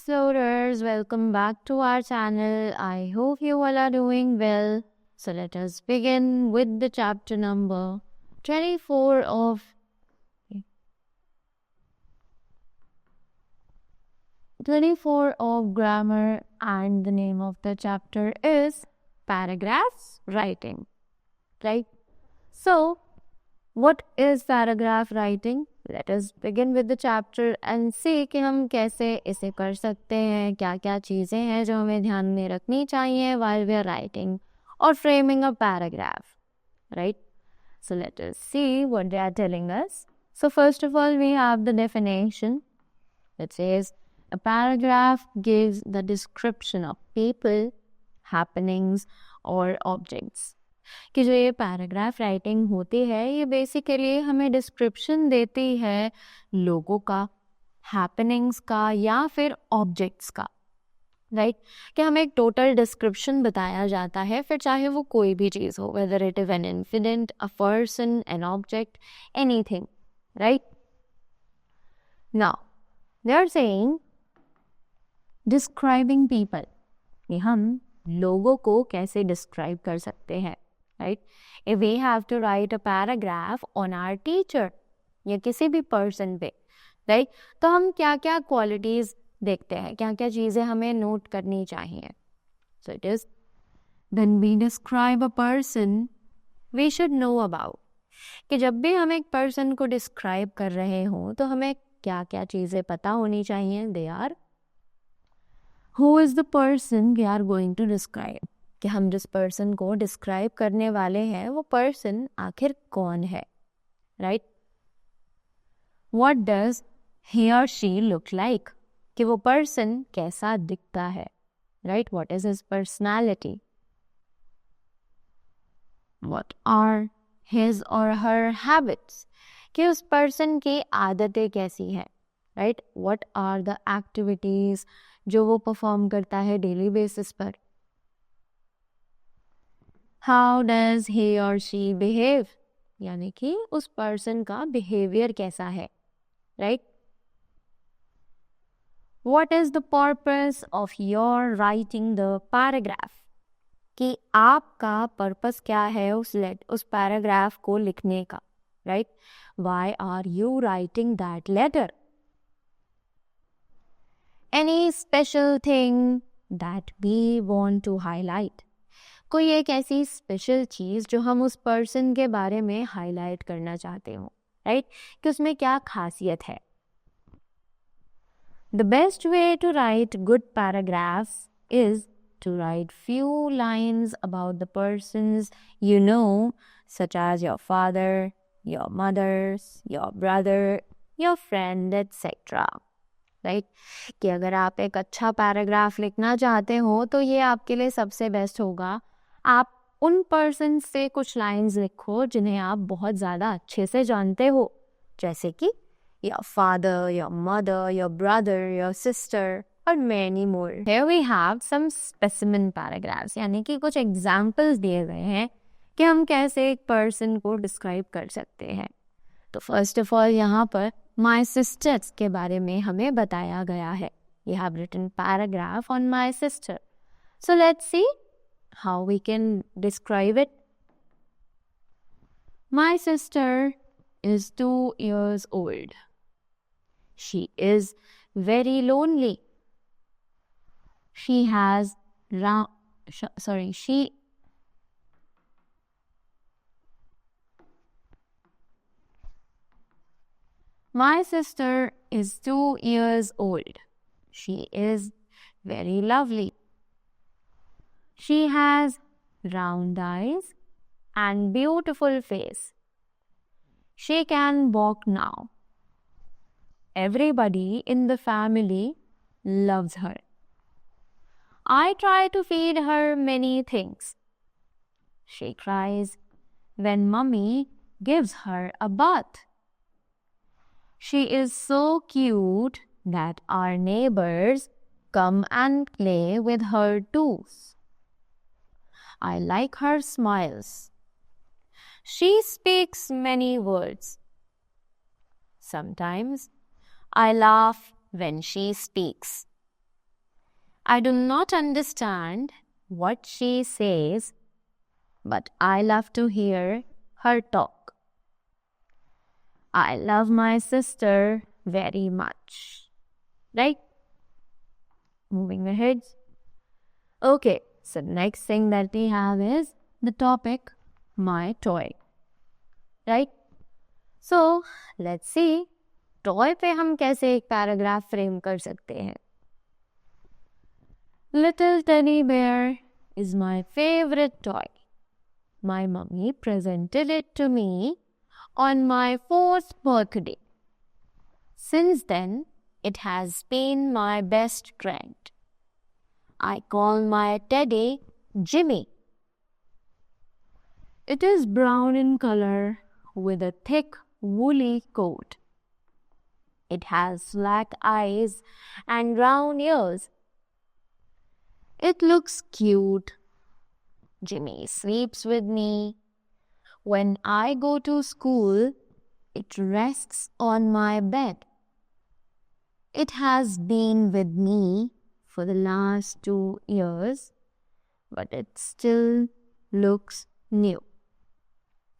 explorers, welcome back to our channel. I hope you all are doing well. So let us begin with the chapter number 24 of 24 of grammar, and the name of the chapter is paragraphs writing, right? So what is paragraph writing? Let us begin with the chapter and see कि हम कैसे इसे कर सकते हैं, क्या क्या चीज़ें हैं जो हमें ध्यान में रखनी चाहिए while we are writing or framing a paragraph, right? So let us see what they are telling us. So first of all, we have the definition. It says a paragraph gives the description of people, happenings or objects. कि जो ये paragraph writing होती है ये basically हमें description देती है लोगों का, हैपनिंग्स का या फिर ऑब्जेक्ट्स का, राइट कि हमें एक टोटल डिस्क्रिप्शन बताया जाता है, फिर चाहे वो कोई भी चीज़ हो, whether it is an incident, a person, an object, anything, right. Now they are saying describing people, कि हम लोगों को कैसे डिस्क्राइब कर सकते हैं, right. If we have to write a paragraph on our teacher या किसी भी पर्सन पे, राइट, तो हम क्या क्या क्वालिटीज देखते हैं, क्या क्या चीज़ें हमें नोट करनी चाहिए. So it is when we describe a person we should know about, कि जब भी हम एक पर्सन को डिस्क्राइब कर रहे हों तो हमें क्या क्या चीज़ें पता होनी चाहिए. They are who is the person we are going to describe, कि हम जिस पर्सन को डिस्क्राइब करने वाले हैं वो पर्सन आखिर कौन है, राइट. व्हाट डज ही और शी लुक लाइक, कि वो पर्सन कैसा दिखता है, right. What is his personality. What are his और हर हैबिट्स, कि उस पर्सन की आदतें कैसी हैं, right. What are the activities जो वो परफॉर्म करता है डेली बेसिस पर. हाउ डज ही और शी बिहेव, यानी कि उस पर्सन का बिहेवियर कैसा है, right. What is the purpose of your writing the paragraph, कि आपका पर्पस क्या है उस पैराग्राफ को लिखने का, right. Why are you writing that letter. Any special thing that we want to highlight, कोई एक ऐसी स्पेशल चीज़ जो हम उस पर्सन के बारे में हाईलाइट करना चाहते हो, राइट, कि उसमें क्या खासियत है. The best way to write good paragraphs is to write few lines about the persons you know, such as your father, your mothers, your brother, your friend, etc. Right? कि अगर आप एक अच्छा पैराग्राफ लिखना चाहते हो तो ये आपके लिए सबसे बेस्ट होगा. आप उन पर्सन से कुछ लाइंस लिखो जिन्हें आप बहुत ज़्यादा अच्छे से जानते हो, जैसे कि your father, your mother, your brother, your sister, और many more. Here we have some specimen paragraphs, यानी कि कुछ एग्जाम्पल्स दिए गए हैं कि हम कैसे एक पर्सन को डिस्क्राइब कर सकते हैं. तो फर्स्ट ऑफ ऑल यहाँ पर माई सिस्टर्स के बारे में हमें बताया गया है. You have written paragraph on my sister. So let's see how we can describe it. My sister is 2 years old. She is very lonely. She has My sister is 2 years old. She is very lovely. She has round eyes and beautiful face. She can walk now. Everybody in the family loves her. I try to feed her many things. She cries when Mummy gives her a bath. She is so cute that our neighbors come and play with her too. I like her smiles. She speaks many words. Sometimes I laugh when she speaks. I do not understand what she says, but I love to hear her talk. I love my sister very much. Right? Moving ahead. Okay, so next thing that we have is the topic, my toy. Right? So, let's see, toy पे हम कैसे एक paragraph frame कर सकते हैं. Little teddy bear is my favorite toy. My mummy presented it to me on my 4th birthday. Since then, it has been my best friend. I call my teddy Jimmy. It is brown in color with a thick woolly coat. It has black eyes and brown ears. It looks cute. Jimmy sleeps with me. When I go to school, it rests on my bed. It has been with me for the last 2 years, but it still looks new.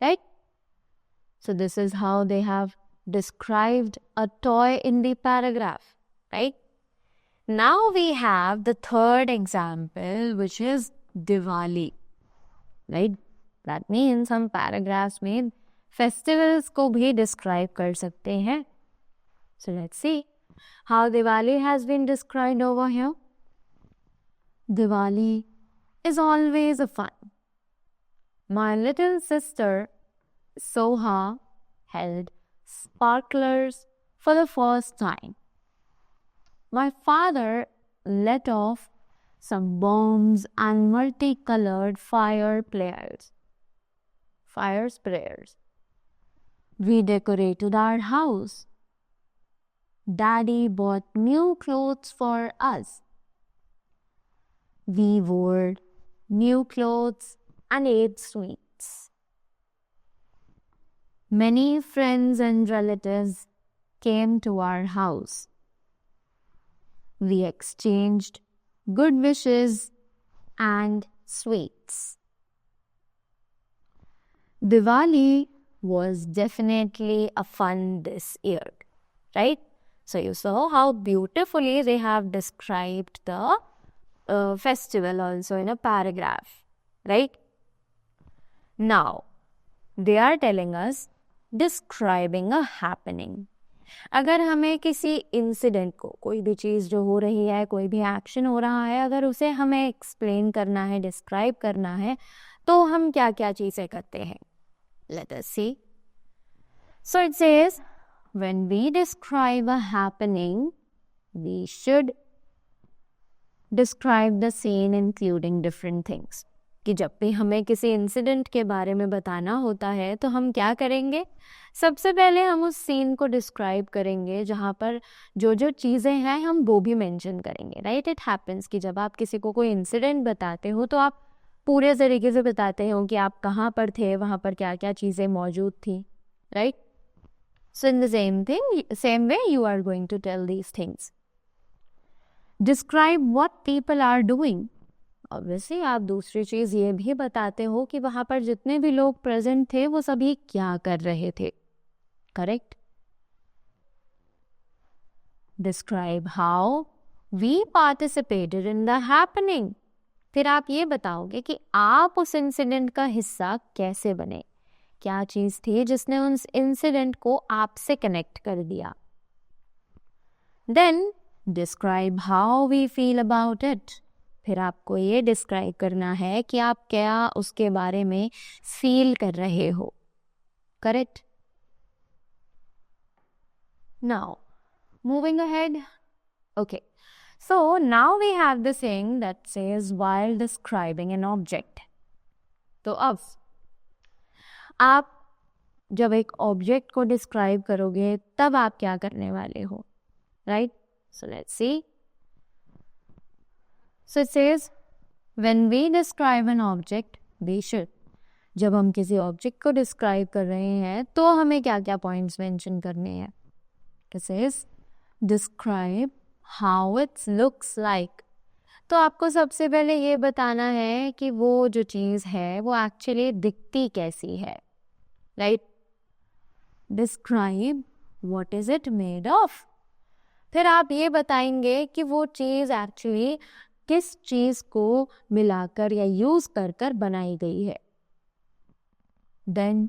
Right? So this is how they have described a toy in the paragraph. Right? Now we have the third example, which is Diwali. Right? That means हम paragraphs में festivals को भी describe कर सकते हैं. So let's see how Diwali has been described over here. Diwali is always a fun. My little sister Soha held sparklers for the first time. My father let off some bombs and multicolored fire sprayers. We decorated our house. Daddy bought new clothes for us. We wore new clothes and ate sweets. Many friends and relatives came to our house. We exchanged good wishes and sweets. Diwali was definitely a fun this year, right? So you saw how beautifully they have described the festival also in a paragraph, right? Now, they are telling us describing a happening. अगर हमें किसी incident को, कोई भी चीज़ जो हो रही है, कोई भी एक्शन हो रहा है, अगर उसे हमें एक्सप्लेन करना है, डिस्क्राइब करना है, तो हम क्या क्या चीज़ें करते हैं. Let us see. So it says, when we describe a happening, we should describe the scene including different things. कि जब भी हमें किसी इंसिडेंट के बारे में बताना होता है तो हम क्या करेंगे. सबसे पहले हम उस सीन को डिस्क्राइब करेंगे जहाँ पर जो जो चीज़ें हैं हम वो भी मेंशन करेंगे. राइट? इट हैपन्स कि जब आप किसी को कोई इंसिडेंट बताते हो तो आप पूरे तरीके से बताते हो कि आप कहाँ पर थे, वहाँ पर क्या क्या चीज़ें मौजूद थी. Right? So in the same way you are going to tell these things. Describe what people are doing. Obviously आप दूसरी चीज़ ये भी बताते हो कि वहाँ पर जितने भी लोग प्रेजेंट थे वो सभी क्या कर रहे थे. Correct? Describe how we participated in the happening. फिर आप ये बताओगे कि आप उस इंसिडेंट का हिस्सा कैसे बने, क्या चीज़ थी जिसने उस इंसिडेंट को आपसे कनेक्ट कर दिया. Then describe how we feel about it. फिर आपको ये डिस्क्राइब करना है कि आप क्या उसके बारे में फील कर रहे हो. Correct? Now moving ahead. Okay, so now we have the saying that says while describing an object. तो अब आप जब एक ऑब्जेक्ट को डिस्क्राइब करोगे तब आप क्या करने वाले हो. Right? So let's see. So it says, when we describe an object, we should. जब हम किसी ऑब्जेक्ट को डिस्क्राइब कर रहे हैं तो हमें क्या क्या पॉइंट्स मेंशन करने हैं. It says, describe how it looks like. तो आपको सबसे पहले ये बताना है कि वो जो चीज़ है वो एक्चुअली दिखती कैसी है, right? Describe what is it made of. फिर आप ये बताएंगे कि वो चीज़ एक्चुअली किस चीज़ को मिलाकर या यूज़ कर कर बनाई गई है। Then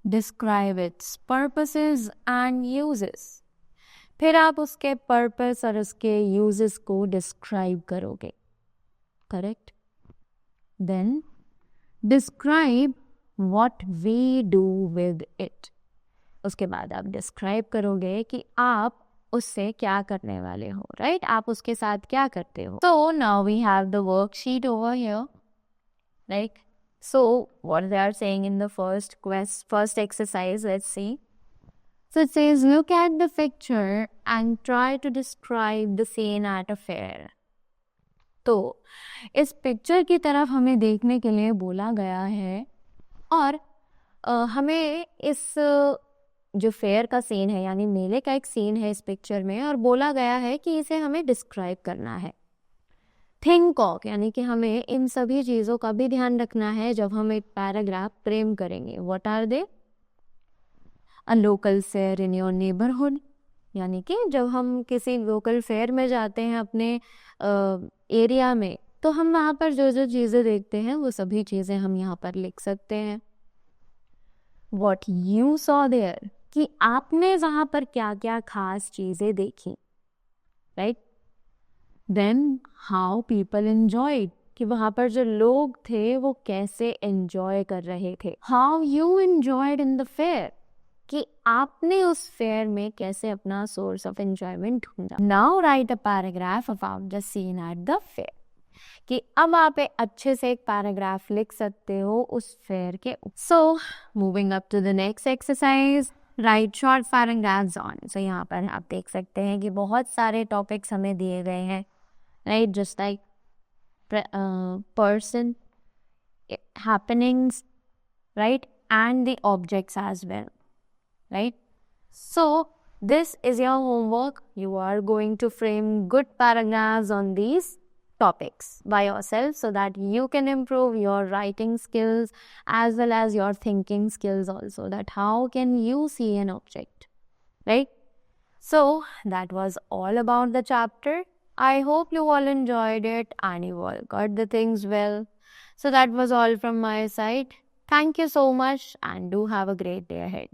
describe its purposes and uses. फिर आप उसके पर्पस और उसके यूजेस को डिस्क्राइब करोगे, correct? Then describe what we do with it. उसके बाद आप डिस्क्राइब करोगे कि आप उससे क्या करने वाले हो, राइट? आप उसके साथ क्या करते हो। So now we have the worksheet over here, right? So what they are saying in the first exercise, let's see. So it says, look at the picture and try to describe the scene at a fair. तो इस picture की तरफ हमें देखने के लिए बोला गया है और हमें इस जो फेयर का सीन है यानी मेले का एक सीन है इस पिक्चर में और बोला गया है कि इसे हमें डिस्क्राइब करना है। थिंक ऑफ यानी कि हमें इन सभी चीज़ों का भी ध्यान रखना है जब हम एक पैराग्राफ फ्रेम करेंगे। What are they? A local fair in your neighbourhood, यानी कि जब हम किसी लोकल फेयर में जाते हैं अपने एरिया में तो हम वहाँ पर जो जो चीज़ें देखते हैं वो सभी चीज़ें हम यहाँ पर लिख सकते हैं। What you saw there, कि आपने वहाँ पर क्या क्या खास चीज़ें देखी, right? Then how people enjoyed, कि वहाँ पर जो लोग थे वो कैसे एंजॉय कर रहे थे। How you enjoyed in the fair, कि आपने उस फेयर में कैसे अपना सोर्स ऑफ एंजॉयमेंट ढूंढा। Now write a paragraph about the scene at the fair, कि अब आप अच्छे से एक पैराग्राफ लिख सकते हो उस फेयर के। So moving up to the next exercise, write short paragraphs on. So यहाँ पर आप देख सकते हैं कि बहुत सारे टॉपिक्स हमें दिए गए हैं, right? Just like person, happenings, right, and the objects as well, right? So this is your homework. You are going to frame good paragraphs on these topics by yourself so that you can improve your writing skills as well as your thinking skills also, that how can you see an object, right? So that was all about the chapter. I hope you all enjoyed it and you all got the things well. So that was all from my side. Thank you so much and do have a great day ahead.